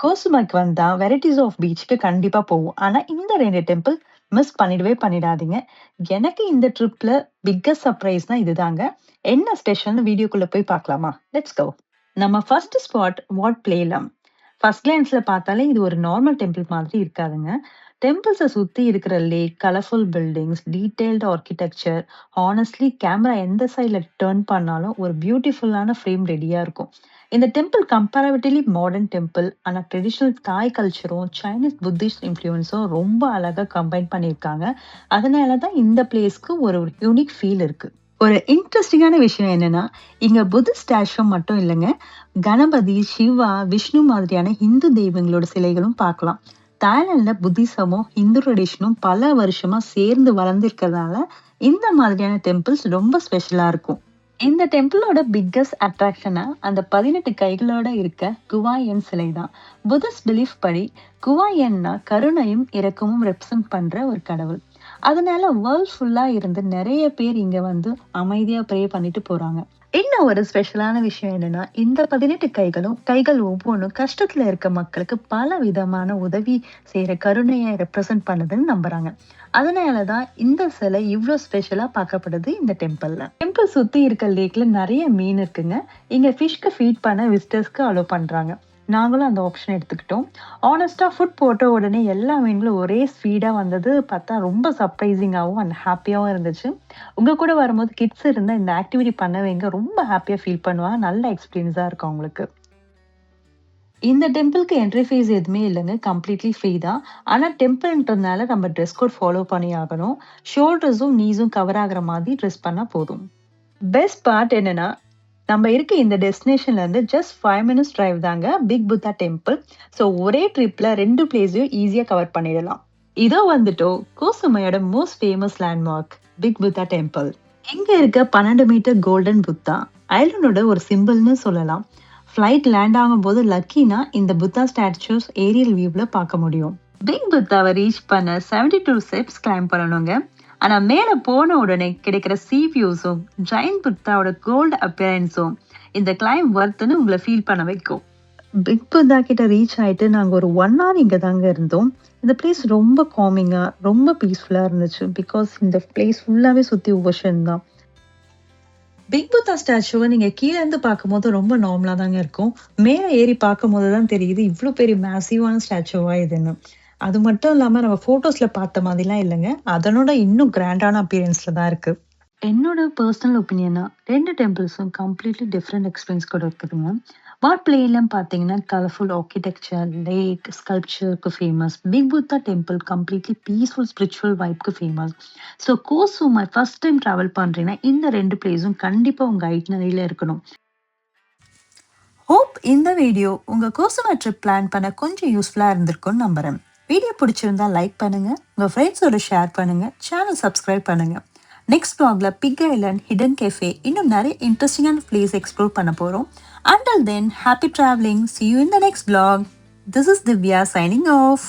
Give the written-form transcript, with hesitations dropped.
கோசுமாக்கு வந்தா varieties of பீச்சுக்கு கண்டிப்பா போவோம். ஆனா இந்த 2 டெம்பிள் மிஸ் பண்ணிடவே பண்ணிடாதீங்க. எனக்கு இந்த ட்ரிப்ல பிக்கஸ்ட் சர்ப்ரைஸ்னா இதுதாங்க. என்ன ஸ்பெஷல்னு வீடியோக்குள்ள போய் பார்க்கலாமா? Let's go. நம்ம ஃபர்ஸ்ட் ஸ்பாட் வாட் பிளேலம். ஃபர்ஸ்ட் கிளான்ஸ்ல பார்த்தாலே இது ஒரு நார்மல் டெம்பிள் மாதிரி இருக்காதுங்க. டெம்பிள்ஸை சுத்தி இருக்கிற lake, colourful buildings, detailed architecture, honestly camera எந்த சைட்ல டர்ன் பண்ணாலும் ஒரு பியூட்டிஃபுல்லான ஃப்ரேம் ரெடியா இருக்கும். இந்த டெம்பிள் கம்பேரபிலிட்டி மாடர்ன் டெம்பிள், ஆனா ட்ரெடிஷனல் தாய் கல்ச்சரும் சைனீஸ் புத்திஸ்ட் இன்ஃப்ளூயன்ஸும் ரொம்ப அழகா கம்பைன் பண்ணியிருக்காங்க. அதனால தான் இந்த பிளேஸ்க்கு ஒரு யூனிக் ஃபீல் இருக்கு. ஒரு இன்ட்ரெஸ்டிங்கான விஷயம் என்னன்னா, இங்க புத்திஸ்ட் ஸ்டாச்சு மட்டும் இல்லைங்க, கணபதி, சிவா, விஷ்ணு மாதிரியான இந்து தெய்வங்களோட சிலைகளும் பார்க்கலாம். தாய்லாந்துல புத்திசமும் இந்து ட்ரெடிஷனும் பல வருஷமா சேர்ந்து வளர்ந்திருக்கிறதுனால இந்த மாதிரியான டெம்பிள்ஸ் ரொம்ப ஸ்பெஷலா இருக்கும். இந்த டெம்பிளோட பிக்கஸ்ட் அட்ராக்ஷனா அந்த 18 கைகளோட இருக்க குவாயன் சிலை தான். புத்திஸ்ட் பிலீஃப் படி குவாயன்னா கருணையும் இரக்கமும் ரெப்ரசன்ட் பண்ற ஒரு கடவுள். அதனால வேர்ல்ட் ஃபுல்லா இருந்து நிறைய பேர் இங்க வந்து அமைதியா ப்ரே பண்ணிட்டு போறாங்க. இன்னும் ஒரு ஸ்பெஷலான விஷயம் என்னன்னா, இந்த 18 கைகள் ஒவ்வொன்றும் கஷ்டத்துல இருக்க மக்களுக்கு பல விதமான உதவி செய்யற கருணையை ரெப்ரசன்ட் பண்ணுதுன்னு நம்புறாங்க. அதனாலதான் இந்த சிலை இவ்வளவு ஸ்பெஷலா பார்க்கப்படுது இந்த டெம்பிள்ல. டெம்பிள் சுத்தி இருக்க லேக்ல நிறைய மீன் இருக்குங்க. இங்க ஃபிஷ்க்கு ஃபீட் பண்ண விசிட்டர்ஸ்க்கு அலோவ் பண்றாங்க. நாங்களும் அந்த ஆப்ஷன் எடுத்துக்கிட்டோம். ஆனஸ்டா ஃபுட் போட்ட உடனே எல்லா மீன்களும் ஒரே ஸ்பீடா வந்தது பார்த்தா ரொம்ப சர்ப்ரைசிங்காகவும் அண்ட் ஹாப்பியாகவும் இருந்துச்சு. உங்க கூட வரும்போது கிட்ஸ் இருந்தா இந்த ஆக்டிவிட்டி பண்ணவங்க ரொம்ப ஹாப்பியா ஃபீல் பண்ணுவாங்க. நல்ல எக்ஸ்பீரியன்ஸா இருக்கும் அவங்களுக்கு. இந்த டெம்பிளுக்கு என்ட்ரி ஃபீஸ் எதுவுமே இல்லைங்க. கம்ப்ளீட்லி ஃப்ரீ தான். ஆனா டெம்பிள்ன்றதுனால நம்ம ட்ரெஸ் கோட் ஃபாலோ பண்ணி ஆகணும். ஷோல்டர்ஸும் நீஸும் கவர் ஆகுற மாதிரி ட்ரெஸ் பண்ணா போதும். பெஸ்ட் பார்ட் என்னன்னா, நம்ம இருக்க இந்த டெஸ்டினேஷன்ல இருந்து ஜஸ்ட் 5 மினிட்ஸ் டிரைவ் தாங்க பிக் புத்தா டெம்பிள். ஸோ ஒரே ட்ரிப்ல 2 பிளேஸையும் ஈஸியா கவர் பண்ணிடலாம். இதோ வந்துட்டோம் கோசுமையோட most famous landmark big Buddha temple. இங்க இருக்க 12 மீட்டர் கோல்டன் புத்தா ஐலண்டோட ஒரு சிம்பிள்னு சொல்லலாம். ஃப்ளைட் லேண்ட் ஆகும் போது லக்கினா இந்த புத்தா ஸ்டாச்சுஸ் ஏரியல் வியூவ்ல பார்க்க முடியும். பிக் புத்தாவை ரீச் பண்ண 72 ஸ்டெப்ஸ் கிளைம் பண்ணணுங்க. ஆனா மேல போன உடனே கிடைக்கிற சீ வியூஸும் ஜெயின் புத்தாவோட கோல்டு அப்பியரன்ஸும் இந்த கிளைம் வர்த்துன்னு உங்களை ஃபீல் பண்ண வைக்கும். பிக் புத்தா கிட்ட ரீச் ஆயிட்டு நாங்க ஒரு 1 hour இங்க தாங்க இருந்தோம். இந்த பிளேஸ் ரொம்ப காமிங்கா ரொம்ப பீஸ்ஃபுல்லா இருந்துச்சு. பிகாஸ் இந்த பிளேஸ் ஃபுல்லாவே சுத்தி ஓஷன் தான். பிக் புத்தா ஸ்டாச்சுவை நீங்க கீழே இருந்து பார்க்கும்போது ரொம்ப நார்மலா தாங்க இருக்கும். மேல ஏறி பார்க்கும் போதுதான் தெரியுது இவ்வளவு பெரிய மேசிவான ஸ்டாச்சுவா இதுன்னு. அது மட்டும் இல்லாம நம்ம போட்டோஸ்ல பார்த்த மாதிரிலாம் இல்லைங்க. அதனோட இன்னும் கிராண்டான அப்பியரன்ஸ்ல தான் இருக்கு. என்னோட பர்சனல் ஒப்பீனியனா 2 டெம்பிள்ஸும் கம்ப்ளீட்லி டிஃப்ரெண்ட் எக்ஸ்பீரியன்ஸ் கூட இருக்குதுங்க. வாட் பிளேலம் பார்த்தீங்கன்னா கலர்ஃபுல் ஆர்கிடெக்சர், லேக், ஸ்கல்ப்சருக்கு famous. Big Buddha temple completely peaceful spiritual வைப்க்கு famous. So Koh Samui first time travel பண்ணுறீங்கன்னா இந்த 2 பிளேஸும் கண்டிப்பாக உங்கள் ஐட்னரியில் இருக்கணும். ஹோப் இந்த வீடியோ உங்கள் கோசுமை ட்ரிப் பிளான் பண்ண கொஞ்சம் யூஸ்ஃபுல்லாக இருந்திருக்கும்னு நம்புகிறேன். வீடியோ பிடிச்சிருந்தா லைக் பண்ணுங்க, உங்கள் ஃப்ரெண்ட்ஸோட ஷேர் பண்ணுங்க, சேனல் சப்ஸ்கிரைப் பண்ணுங்க. நெக்ஸ்ட் vlogல பிக் ஐலண்ட், ஹிடன் கெஃபே, இன்னும் நிறைய இன்ட்ரெஸ்டிங்கான பிளேஸ் எக்ஸ்ப்ளோர் பண்ண போகிறோம். Until then, happy traveling. See you in the next vlog. This is Divya signing off.